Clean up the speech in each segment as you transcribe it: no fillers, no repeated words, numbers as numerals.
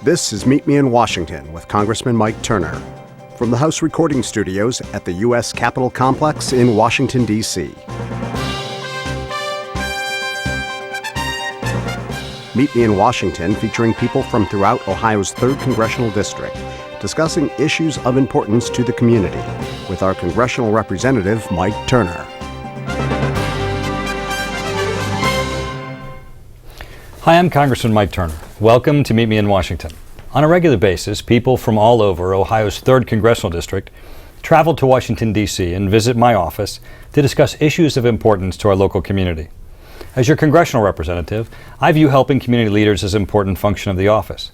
This is Meet Me in Washington with Congressman Mike Turner from the House recording studios at the U.S. Capitol Complex in Washington, D.C. Meet Me in Washington featuring people from throughout Ohio's 3rd Congressional District discussing issues of importance to the community with our congressional representative, Mike Turner. Hi, I'm Congressman Mike Turner. Welcome to Meet Me in Washington. On a regular basis, people from all over Ohio's 3rd Congressional District travel to Washington, D.C. and visit my office to discuss issues of importance to our local community. As your congressional representative, I view helping community leaders as an important function of the office.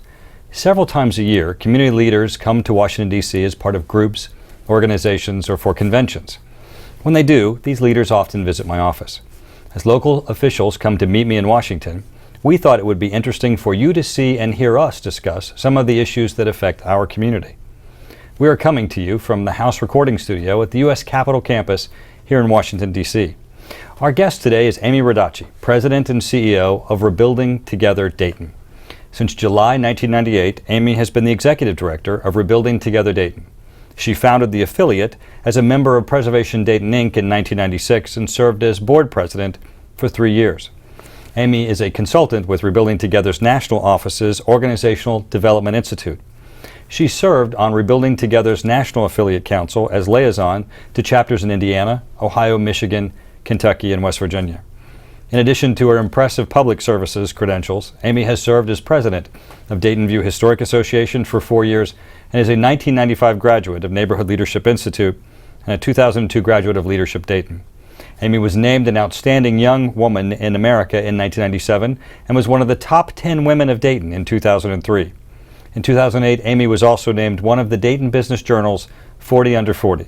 Several times a year, community leaders come to Washington, D.C. as part of groups, organizations, or for conventions. When they do, these leaders often visit my office. As local officials come to meet me in Washington, we thought it would be interesting for you to see and hear us discuss some of the issues that affect our community. We are coming to you from the House recording studio at the U.S. Capitol campus here in Washington, D.C. Our guest today is Amy Radachi, President and CEO of Rebuilding Together Dayton. Since July 1998, Amy has been the Executive Director of Rebuilding Together Dayton. She founded the affiliate as a member of Preservation Dayton, Inc. in 1996 and served as board president for 3 years. Amy is a consultant with Rebuilding Together's National Office's Organizational Development Institute. She served on Rebuilding Together's National Affiliate Council as liaison to chapters in Indiana, Ohio, Michigan, Kentucky, and West Virginia. In addition to her impressive public services credentials, Amy has served as president of Dayton View Historic Association for 4 years and is a 1995 graduate of Neighborhood Leadership Institute and a 2002 graduate of Leadership Dayton. Amy was named an Outstanding Young Woman in America in 1997 and was one of the top 10 women of Dayton in 2003. In 2008, Amy was also named one of the Dayton Business Journal's 40 Under 40.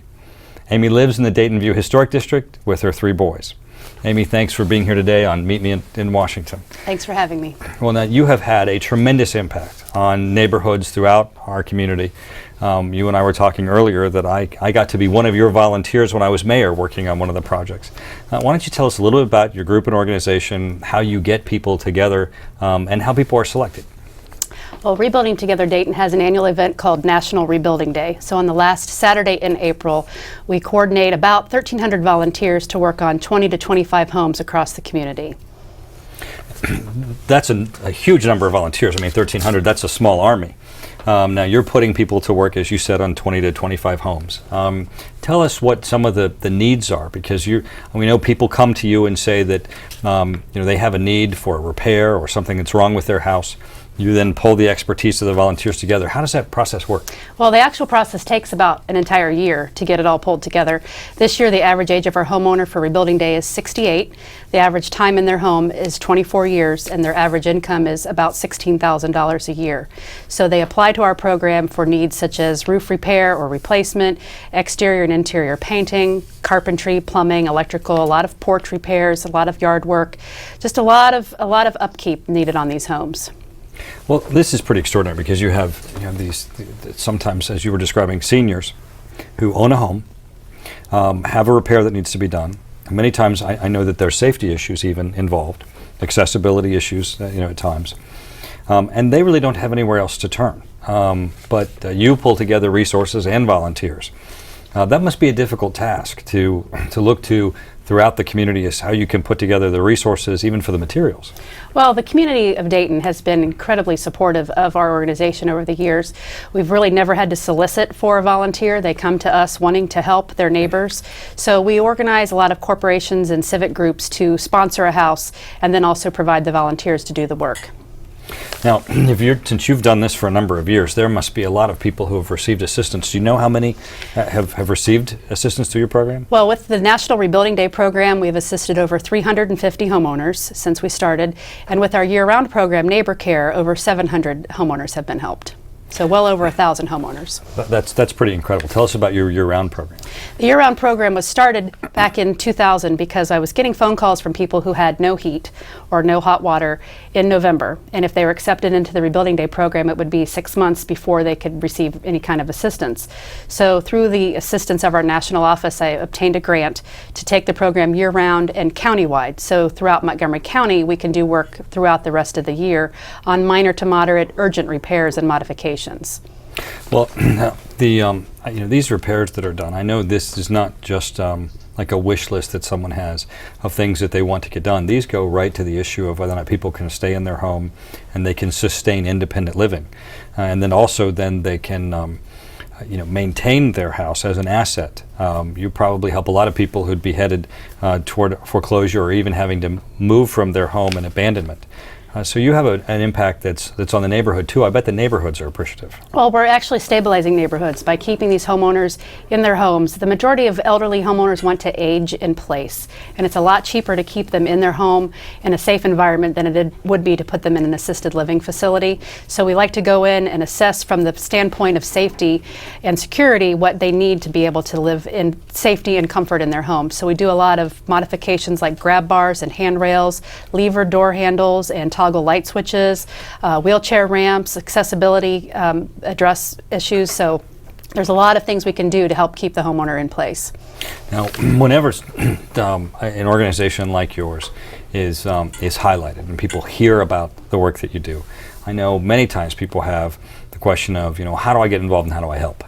Amy lives in the Dayton View Historic District with her 3 boys. Amy, thanks for being here today on Meet Me in Washington. Thanks for having me. Well, now you have had a tremendous impact on neighborhoods throughout our community. You and I were talking earlier that I got to be one of your volunteers when I was mayor working on one of the projects. Why don't you tell us a little bit about your group and organization, how you get people together, and how people are selected? Well, Rebuilding Together Dayton has an annual event called National Rebuilding Day. So on the last Saturday in April, we coordinate about 1,300 volunteers to work on 20 to 25 homes across the community. That's a huge number of volunteers. I mean, 1,300, that's a small army. Now you're putting people to work, as you said, on 20 to 25 homes. Tell us what some of the needs are, because we know people come to you and say that they have a need for a repair or something that's wrong with their house. You then pull the expertise of the volunteers together. How does that process work? Well, the actual process takes about an entire year to get it all pulled together. This year, the average age of our homeowner for Rebuilding Day is 68. The average time in their home is 24 years, and their average income is about $16,000 a year. So they apply to our program for needs such as roof repair or replacement, exterior and interior painting, carpentry, plumbing, electrical, a lot of porch repairs, a lot of yard work, just a lot of upkeep needed on these homes. Well, this is pretty extraordinary because you have these, sometimes, as you were describing, seniors who own a home, have a repair that needs to be done. And many times I know that there's safety issues even involved, accessibility issues, at times. And they really don't have anywhere else to turn. But you pull together resources and volunteers. That must be a difficult task to look to throughout the community, is how you can put together the resources even for the materials. Well, the community of Dayton has been incredibly supportive of our organization over the years. We've really never had to solicit for a volunteer. They come to us wanting to help their neighbors. So we organize a lot of corporations and civic groups to sponsor a house and then also provide the volunteers to do the work. Now, since you've done this for a number of years, there must be a lot of people who have received assistance. Do you know how many have received assistance through your program? Well, with the National Rebuilding Day program, we've assisted over 350 homeowners since we started. And with our year-round program, Neighbor Care, over 700 homeowners have been helped. So well over 1,000 homeowners. That's pretty incredible. Tell us about your year-round program. The year-round program was started back in 2000 because I was getting phone calls from people who had no heat or no hot water, in November. And if they were accepted into the Rebuilding Day program, it would be 6 months before they could receive any kind of assistance. So through the assistance of our national office, I obtained a grant to take the program year-round and countywide. So throughout Montgomery County, we can do work throughout the rest of the year on minor to moderate urgent repairs and modifications. Well, these repairs that are done, I know this is not just like a wish list that someone has of things that they want to get done. These go right to the issue of whether or not people can stay in their home and they can sustain independent living. And then also then they can maintain their house as an asset. You probably help a lot of people who'd be headed toward foreclosure or even having to move from their home and abandonment. So you have an impact that's on the neighborhood too. I bet the neighborhoods are appreciative. Well, we're actually stabilizing neighborhoods by keeping these homeowners in their homes. The majority of elderly homeowners want to age in place, and it's a lot cheaper to keep them in their home in a safe environment than it would be to put them in an assisted living facility. So we like to go in and assess from the standpoint of safety and security what they need to be able to live in safety and comfort in their home. So we do a lot of modifications like grab bars and handrails, lever door handles, and toggle light switches, wheelchair ramps, accessibility address issues. So there's a lot of things we can do to help keep the homeowner in place. Now, whenever an organization like yours is highlighted and people hear about the work that you do, I know many times people have the question of, how do I get involved and how do I help?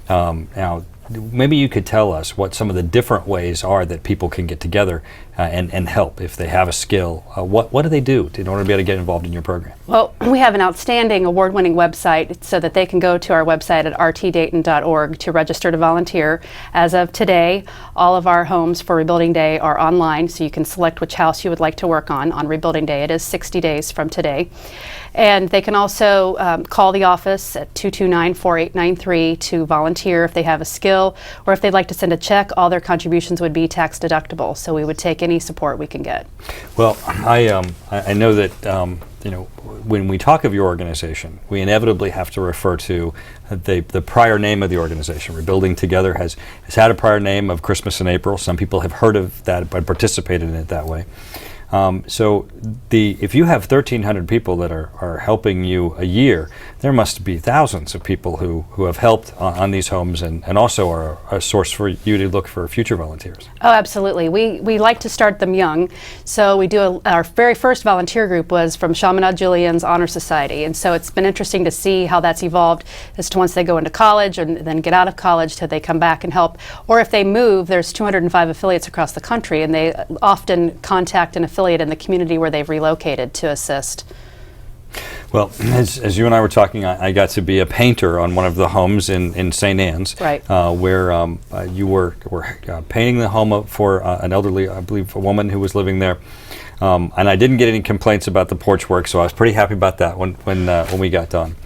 Now, maybe you could tell us what some of the different ways are that people can get together and help if they have a skill. What do they do in order to be able to get involved in your program? Well, we have an outstanding award-winning website so that they can go to our website at rtdayton.org to register to volunteer. As of today, all of our homes for Rebuilding Day are online, so you can select which house you would like to work on Rebuilding Day. It is 60 days from today. And they can also call the office at 229-4893 to volunteer if they have a skill, or if they'd like to send a check, all their contributions would be tax deductible. So we would take any support we can get. Well, I know that when we talk of your organization, we inevitably have to refer to the prior name of the organization. Rebuilding Together has had a prior name of Christmas in April. Some people have heard of that but participated in it that way. So if you have 1,300 people that are helping you a year, there must be thousands of people who have helped on these homes and also are a source for you to look for future volunteers. Oh, absolutely. We like to start them young. So we do our very first volunteer group was from Chaminade Julien's Honor Society. And so it's been interesting to see how that's evolved as to once they go into college and then get out of college till they come back and help. Or if they move, there's 205 affiliates across the country, and they often contact an affiliate in the community where they've relocated to assist. Well, as you and I were talking, I got to be a painter on one of the homes in St. Anne's, right. Where you were painting the home up for an elderly, I believe, a woman who was living there. And I didn't get any complaints about the porch work, so I was pretty happy about that when we got done.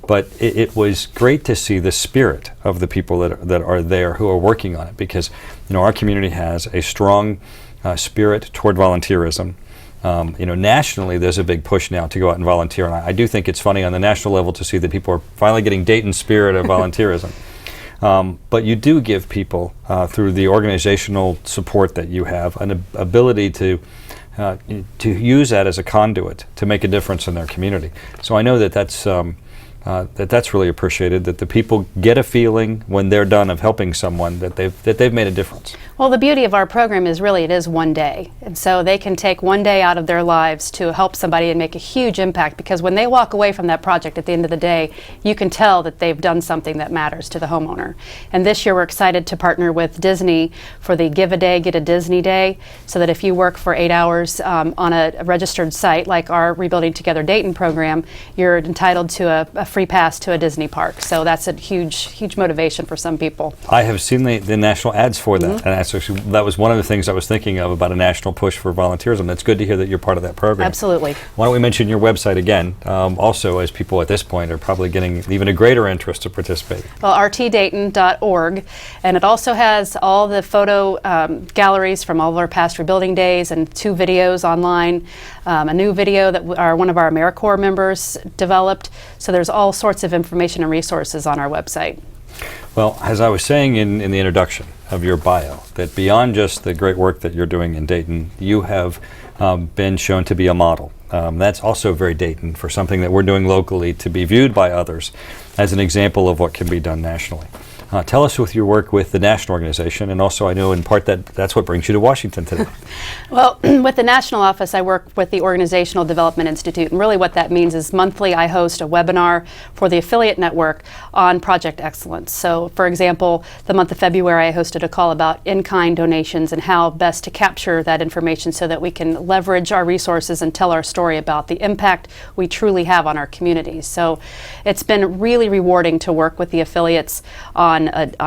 But it was great to see the spirit of the people that are there who are working on it, because our community has a strong spirit toward volunteerism. Nationally, there's a big push now to go out and volunteer, and I do think it's funny on the national level to see that people are finally getting Dayton's spirit of volunteerism. But you do give people, through the organizational support that you have, an ability to use that as a conduit to make a difference in their community. So I know that's really appreciated, that the people get a feeling when they're done of helping someone that they've made a difference. Well, the beauty of our program is really it is one day. And so they can take one day out of their lives to help somebody and make a huge impact, because when they walk away from that project at the end of the day, you can tell that they've done something that matters to the homeowner. And this year we're excited to partner with Disney for the Give a Day, Get a Disney Day, so that if you work for 8 hours on a registered site like our Rebuilding Together Dayton program, you're entitled to a free pass to a Disney park. So that's a huge motivation for some people. I have seen the national ads for that, and that was one of the things I was thinking of about a national push for volunteerism. That's good to hear that you're part of that program. Absolutely. Why don't we mention your website again, also, as people at this point are probably getting even a greater interest to participate. Well, rtdayton.org, and it also has all the photo galleries from all of our past Rebuilding Days and 2 videos online, a new video that one of our AmeriCorps members developed. So there's all sorts of information and resources on our website. Well, as I was saying in the introduction of your bio, that beyond just the great work that you're doing in Dayton, you have been shown to be a model That's also very Dayton for something that we're doing locally to be viewed by others as an example of what can be done nationally. Tell us with your work with the national organization, and also I know in part that's what brings you to Washington today. Well, with the national office, I work with the Organizational Development Institute, and really what that means is monthly I host a webinar for the affiliate network on project excellence. So, for example, the month of February, I hosted a call about in-kind donations and how best to capture that information so that we can leverage our resources and tell our story about the impact we truly have on our communities. So, it's been really rewarding to work with the affiliates on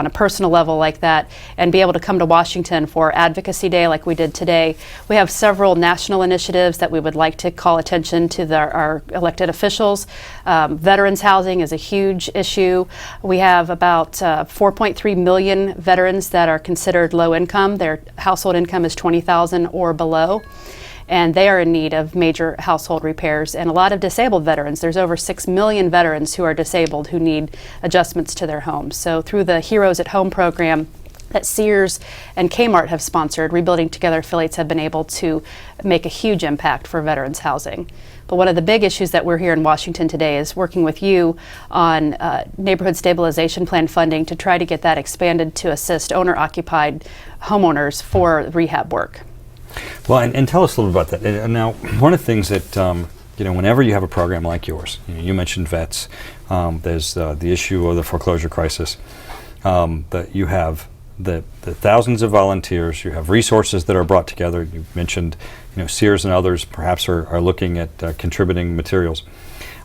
a personal level like that, and be able to come to Washington for Advocacy Day like we did today. We have several national initiatives that we would like to call attention to our elected officials. Veterans housing is a huge issue. We have about 4.3 million veterans that are considered low income. Their household income is $20,000 or below, and they are in need of major household repairs. And a lot of disabled veterans, there's over 6 million veterans who are disabled who need adjustments to their homes. So through the Heroes at Home program that Sears and Kmart have sponsored, Rebuilding Together affiliates have been able to make a huge impact for veterans housing. But one of the big issues that we're here in Washington today is working with you on neighborhood stabilization plan funding to try to get that expanded to assist owner-occupied homeowners for rehab work. Well, and tell us a little about that. And now, one of the things that, whenever you have a program like yours, you mentioned vets, there's the issue of the foreclosure crisis, that you have the thousands of volunteers, you have resources that are brought together. You mentioned, Sears and others perhaps are looking at contributing materials.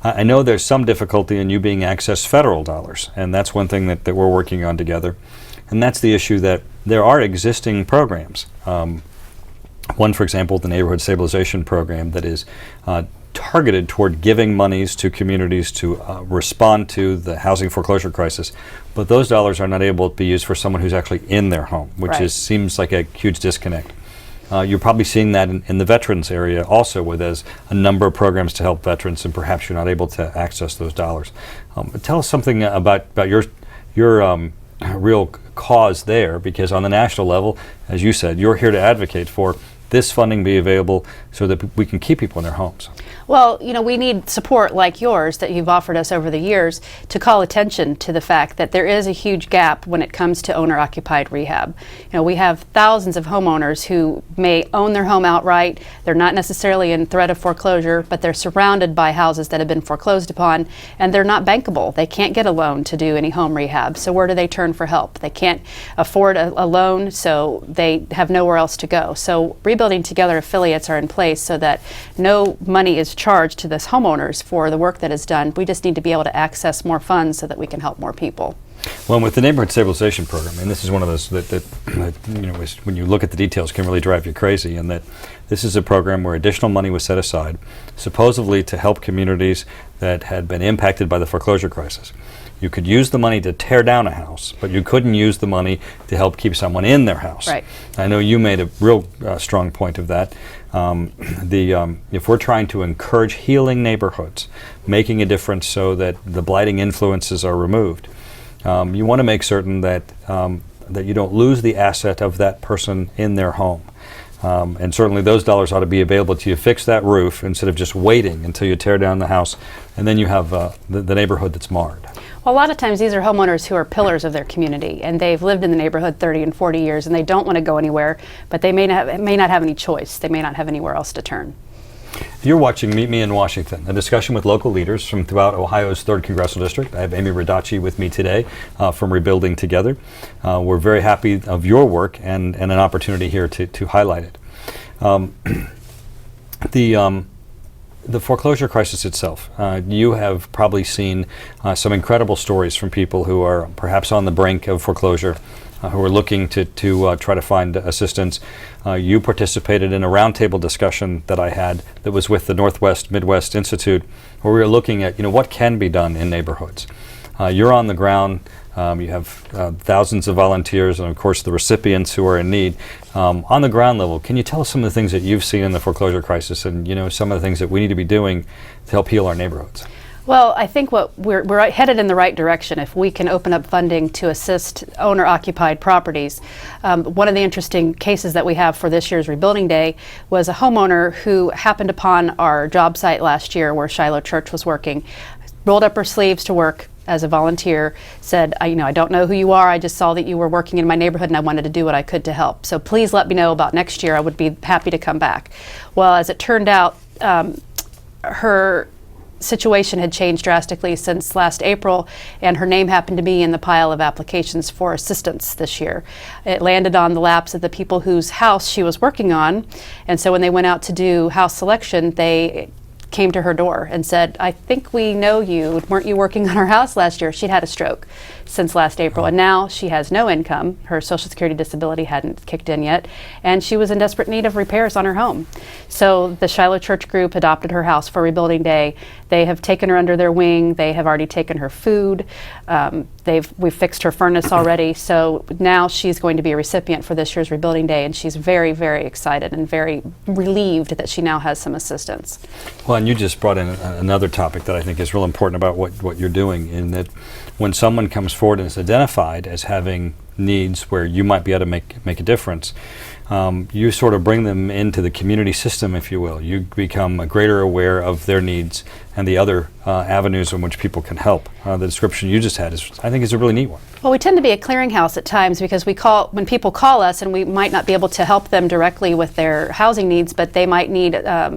I know there's some difficulty in you being accessed federal dollars, and that's one thing that we're working on together. And that's the issue that there are existing programs. One, for example, the Neighborhood Stabilization Program that is targeted toward giving monies to communities to respond to the housing foreclosure crisis, but those dollars are not able to be used for someone who's actually in their home, which Right. seems like a huge disconnect. You're probably seeing that in the veterans area also, where there's a number of programs to help veterans, and perhaps you're not able to access those dollars. Tell us something about your real cause there, because on the national level, as you said, you're here to advocate for this funding be available so that we can keep people in their homes. Well, we need support like yours that you've offered us over the years to call attention to the fact that there is a huge gap when it comes to owner-occupied rehab. We have thousands of homeowners who may own their home outright. They're not necessarily in threat of foreclosure, but they're surrounded by houses that have been foreclosed upon, and they're not bankable. They can't get a loan to do any home rehab. So where do they turn for help? They can't afford a loan, so they have nowhere else to go. So Rebuilding Together affiliates are in place so that no money is charged to this homeowners for the work that is done. We just need to be able to access more funds so that we can help more people. Well, with the Neighborhood Stabilization Program, and this is one of those that when you look at the details can really drive you crazy, and that this is a program where additional money was set aside supposedly to help communities that had been impacted by the foreclosure crisis. You could use the money to tear down a house, but you couldn't use the money to help keep someone in their house. Right. I know you made a real strong point of that. If we're trying to encourage healing neighborhoods, making a difference so that the blighting influences are removed, you want to make certain that you don't lose the asset of that person in their home. And certainly those dollars ought to be available to you to fix that roof instead of just waiting until you tear down the house and then you have the neighborhood that's marred. Well, a lot of times these are homeowners who are pillars of their community, and they've lived in the neighborhood 30 and 40 years, and they don't want to go anywhere, but they may not have any choice. They may not have anywhere else to turn. You're watching Meet Me in Washington, a discussion with local leaders from throughout Ohio's 3rd Congressional District. I have Amy Radachi with me today from Rebuilding Together. We're very happy of your work and an opportunity here to highlight it. The foreclosure crisis itself, you have probably seen some incredible stories from people who are perhaps on the brink of foreclosure, who are looking to try to find assistance. You participated in a roundtable discussion that I had that was with the Northwest Midwest Institute, where we were looking at what can be done in neighborhoods. You're on the ground. You have thousands of volunteers and, of course, the recipients who are in need. On the ground level, can you tell us some of the things that you've seen in the foreclosure crisis and, some of the things that we need to be doing to help heal our neighborhoods? Well, I think what we're headed in the right direction if we can open up funding to assist owner-occupied properties. One of the interesting cases that we have for this year's Rebuilding Day was a homeowner who happened upon our job site last year where Shiloh Church was working, rolled up her sleeves to work as a volunteer, said, I don't know who you are, I just saw that you were working in my neighborhood and I wanted to do what I could to help. So please let me know about next year, I would be happy to come back. Well, as it turned out, her situation had changed drastically since last April, and her name happened to be in the pile of applications for assistance this year. It landed on the laps of the people whose house she was working on, and so when they went out to do house selection, they came to her door and said, I think we know you. Weren't you working on our house last year? She'd had a stroke since last April, and now she has no income. Her Social Security disability hadn't kicked in yet, and she was in desperate need of repairs on her home. So the Shiloh Church group adopted her house for Rebuilding Day. They have taken her under their wing. They have already taken her food. We've fixed her furnace already. So now she's going to be a recipient for this year's Rebuilding Day, and she's very, very excited and very relieved that she now has some assistance. Well, and you just brought in another topic that I think is real important about what you're doing, in that when someone comes forward and is identified as having needs where you might be able to make a difference, you sort of bring them into the community system, if you will. You become greater aware of their needs and the other avenues in which people can help. The description you just had I think is a really neat one. Well, we tend to be a clearinghouse at times because when people call us, and we might not be able to help them directly with their housing needs, but they might need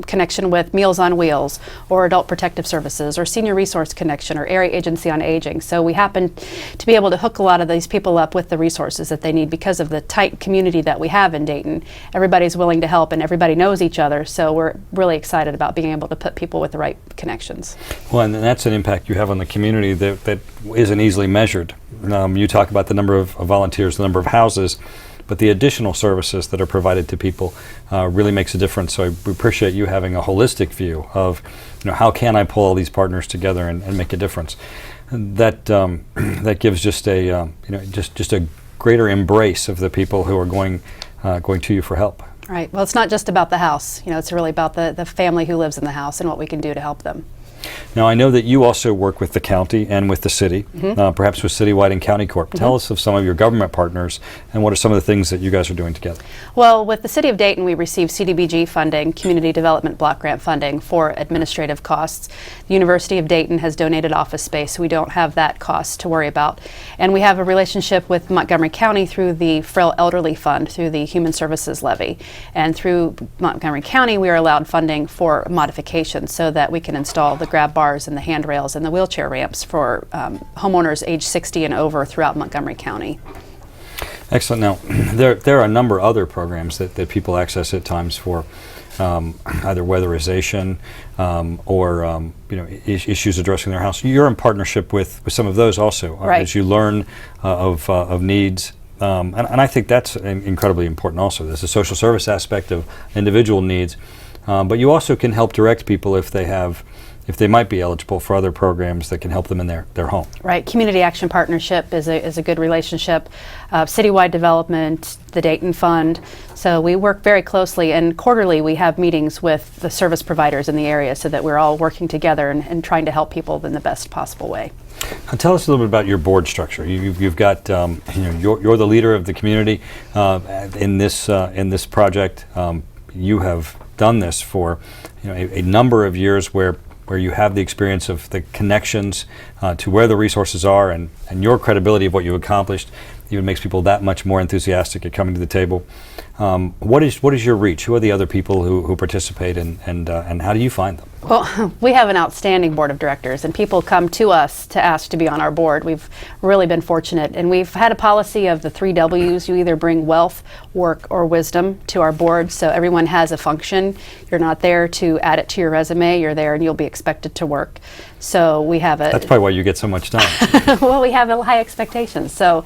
connection with Meals on Wheels or Adult Protective Services or Senior Resource Connection or Area Agency on Aging. So we happen to be able to hook a lot of these people up with the resources that they need because of the tight community that we have in Dayton. Everybody's willing to help and everybody knows each other, so we're really excited about being able to put people with the right connections. Well, and that's an impact you have on the community that isn't easily measured. You talk about the number of volunteers, the number of houses, but the additional services that are provided to people really makes a difference. So we appreciate you having a holistic view of, how can I pull all these partners together and make a difference. That gives just a just a greater embrace of the people who are going to you for help. Right. Well, it's not just about the house. It's really about the family who lives in the house and what we can do to help them. Now, I know that you also work with the county and with the city, perhaps with Citywide and County Corp. Tell us of some of your government partners and what are some of the things that you guys are doing together. Well, with the City of Dayton, we receive CDBG funding, Community Development Block Grant funding, for administrative costs. The University of Dayton has donated office space, so we don't have that cost to worry about. And we have a relationship with Montgomery County through the Frail Elderly Fund, through the Human Services Levy. And through Montgomery County, we are allowed funding for modifications so that we can install the grab bars and the handrails and the wheelchair ramps for homeowners age 60 and over throughout Montgomery County. Excellent. Now, there are a number of other programs that people access at times for either weatherization or issues addressing their house. You're in partnership with some of those also, right, as you learn of needs. And I think that's incredibly important also. There's a social service aspect of individual needs, but you also can help direct people if they might be eligible for other programs that can help them in their home. Right. Community Action Partnership is a good relationship. Citywide Development, the Dayton Fund. So we work very closely, and quarterly we have meetings with the service providers in the area so that we're all working together and trying to help people in the best possible way. Now, tell us a little bit about your board structure. You've got you're the leader of the community in this project. You have done this for a number of years where you have the experience of the connections to where the resources are and your credibility of what you've accomplished even makes people that much more enthusiastic at coming to the table. What is your reach? Who are the other people who participate and how do you find them? Well, we have an outstanding board of directors, and people come to us to ask to be on our board. We've really been fortunate, and we've had a policy of the 3 W's. You either bring wealth, work, or wisdom to our board, so everyone has a function. You're not there to add it to your resume. You're there and you'll be expected to work. So we have That's probably why you get so much done. Well, we have high expectations. So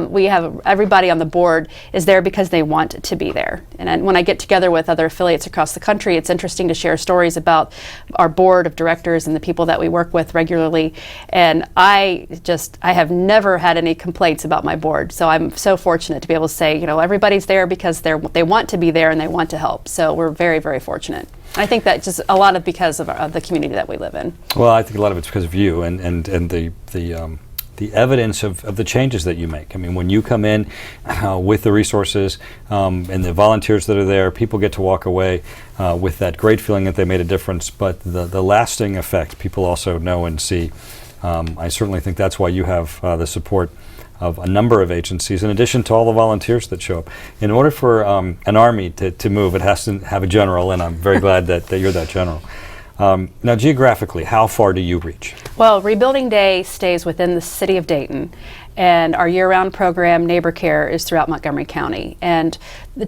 we have everybody on the board is there because they want to be there. And when I get together with other affiliates across the country, it's interesting to share stories about our board of directors and the people that we work with regularly. And I have never had any complaints about my board. So I'm so fortunate to be able to say, everybody's there because they want to be there and they want to help. So we're very, very fortunate. I think that just a lot of because of the community that we live in. Well, I think a lot of it's because of you and the evidence of the changes that you make. I mean, when you come in with the resources and the volunteers that are there, people get to walk away with that great feeling that they made a difference, but the lasting effect people also know and see. I certainly think that's why you have the support of a number of agencies, in addition to all the volunteers that show up. In order for an army to move, it has to have a general, and I'm very glad that you're that general. Now, geographically, how far do you reach? Well, Rebuilding Day stays within the city of Dayton, and our year-round program, Neighbor Care, is throughout Montgomery County. And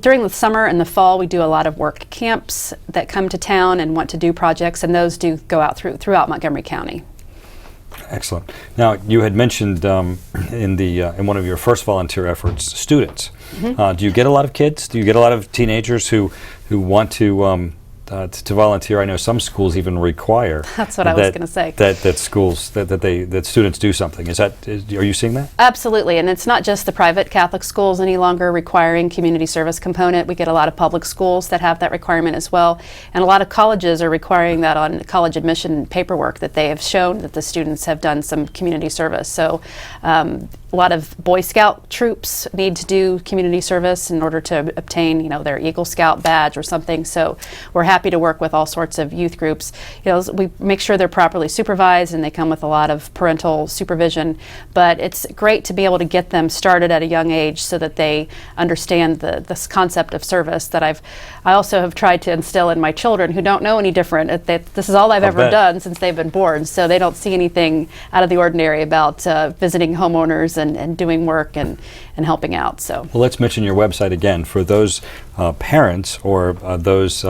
during the summer and the fall, we do a lot of work camps that come to town and want to do projects, and those do go out throughout Montgomery County. Excellent. Now, you had mentioned in one of your first volunteer efforts, students. Do you get a lot of kids? Do you get a lot of teenagers who want to volunteer? I know some schools even require. That's what I was going to say. That students do something. Are you seeing that? Absolutely, and it's not just the private Catholic schools any longer requiring community service component. We get a lot of public schools that have that requirement as well, and a lot of colleges are requiring that on college admission paperwork, that they have shown that the students have done some community service. So a lot of Boy Scout troops need to do community service in order to obtain, their Eagle Scout badge or something. So we're happy to work with all sorts of youth groups. We make sure they're properly supervised and they come with a lot of parental supervision. But it's great to be able to get them started at a young age so that they understand this concept of service that I also have tried to instill in my children who don't know any different. This is all I've ever done since they've been born. So they don't see anything out of the ordinary about visiting homeowners and doing work and helping out. So, well, let's mention your website again for those parents or those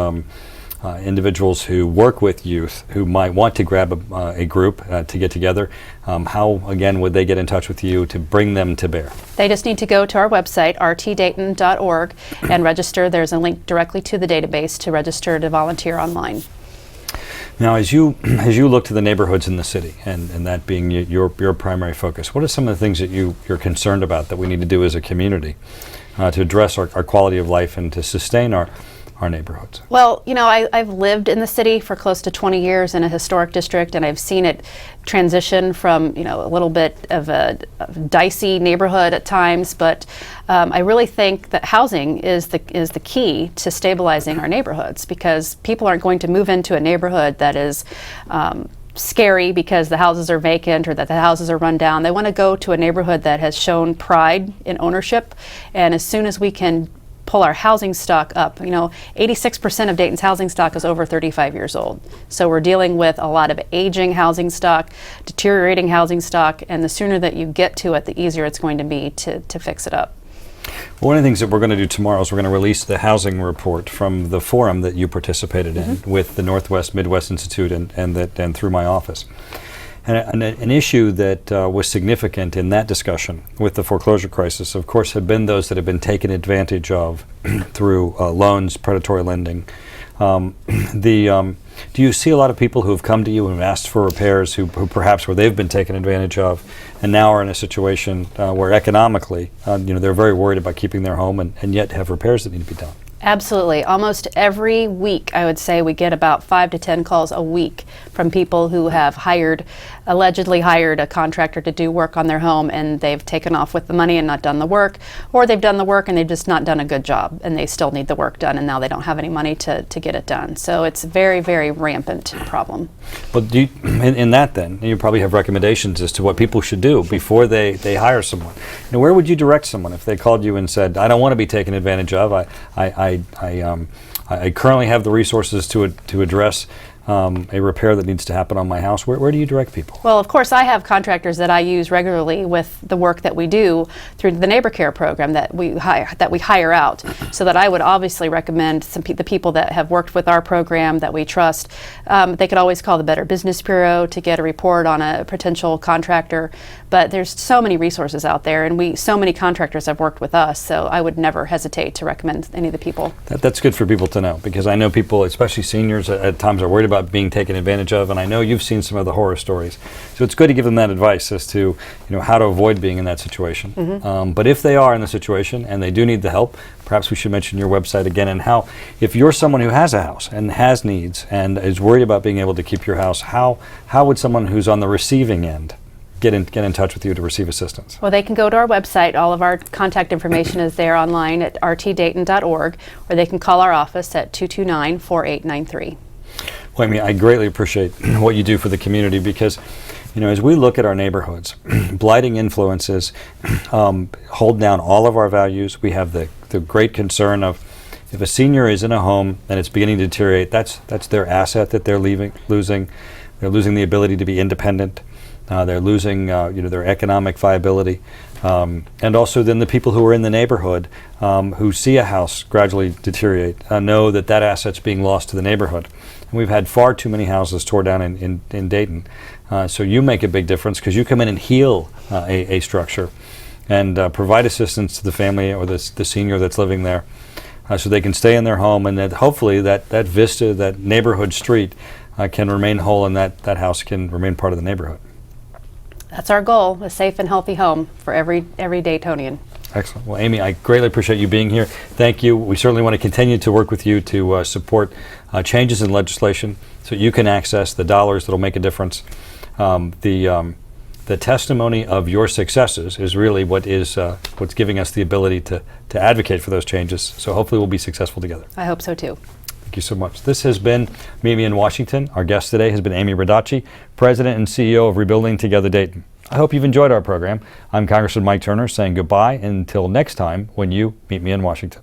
individuals who work with youth who might want to grab a group to get together. How, again, would they get in touch with you to bring them to bear? They just need to go to our website, rtdayton.org, and register. There's a link directly to the database to register to volunteer online. Now, as you look to the neighborhoods in the city, and that being your primary focus, what are some of the things that you're concerned about that we need to do as a community to address our quality of life and to sustain our neighborhoods? Well, I've lived in the city for close to 20 years in a historic district, and I've seen it transition from, a little bit of a dicey neighborhood at times, but I really think that housing is the key to stabilizing our neighborhoods, because people aren't going to move into a neighborhood that is scary because the houses are vacant or that the houses are run down. They want to go to a neighborhood that has shown pride in ownership, and as soon as we can pull our housing stock up. 86% of Dayton's housing stock is over 35 years old. So we're dealing with a lot of aging housing stock, deteriorating housing stock, and the sooner that you get to it, the easier it's going to be to fix it up. One of the things that we're going to do tomorrow is we're going to release the housing report from the forum that you participated in with the Northwest Midwest Institute and through my office. And an issue that was significant in that discussion with the foreclosure crisis, of course, have been those that have been taken advantage of through loans, predatory lending. Do you see a lot of people who have come to you and asked for repairs who perhaps where they've been taken advantage of and now are in a situation where economically, they're very worried about keeping their home and yet have repairs that need to be done? Absolutely. Almost every week, I would say, we get about 5 to 10 calls a week from people who have allegedly hired a contractor to do work on their home, and they've taken off with the money and not done the work, or they've done the work and they've just not done a good job, and they still need the work done, and now they don't have any money to get it done. So it's a very, very rampant problem. But in that then, you probably have recommendations as to what people should do before they hire someone. Now, where would you direct someone if they called you and said, I don't want to be taken advantage of, I currently have the resources to address a repair that needs to happen on my house? Where do you direct people? Well, of course, I have contractors that I use regularly with the work that we do through the Neighbor Care program that we hire out. So that I would obviously recommend the people that have worked with our program that we trust. They could always call the Better Business Bureau to get a report on a potential contractor. But there's so many resources out there, and so many contractors have worked with us, so I would never hesitate to recommend any of the people. That's good for people to know, because I know people, especially seniors, at times are worried about about being taken advantage of, and I know you've seen some of the horror stories. So it's good to give them that advice as to how to avoid being in that situation. But if they are in the situation and they do need the help, perhaps we should mention your website again, and how, if you're someone who has a house and has needs and is worried about being able to keep your house, how would someone who's on the receiving end get in touch with you to receive assistance? Well, they can go to our website. All of our contact information is there online at rtdayton.org, or they can call our office at 229-4893. Well, Amy, I greatly appreciate what you do for the community because, as we look at our neighborhoods, blighting influences hold down all of our values. We have the great concern of, if a senior is in a home and it's beginning to deteriorate, that's their asset that they're losing. They're losing the ability to be independent. They're losing their economic viability. And also then the people who are in the neighborhood who see a house gradually deteriorate know that asset's being lost to the neighborhood. And we've had far too many houses tore down in Dayton. So you make a big difference because you come in and heal a structure and provide assistance to the family or the senior that's living there so they can stay in their home, and that hopefully that vista, that neighborhood street can remain whole, and that house can remain part of the neighborhood. That's our goal, a safe and healthy home for every Daytonian. Excellent. Well, Amy, I greatly appreciate you being here. Thank you. We certainly want to continue to work with you to support changes in legislation so you can access the dollars that will make a difference. The testimony of your successes is really what's giving us the ability to advocate for those changes. So hopefully we'll be successful together. I hope so too. Thank you so much. This has been Meet Me in Washington. Our guest today has been Amy Radachi, President and CEO of Rebuilding Together Dayton. I hope you've enjoyed our program. I'm Congressman Mike Turner saying goodbye until next time when you meet me in Washington.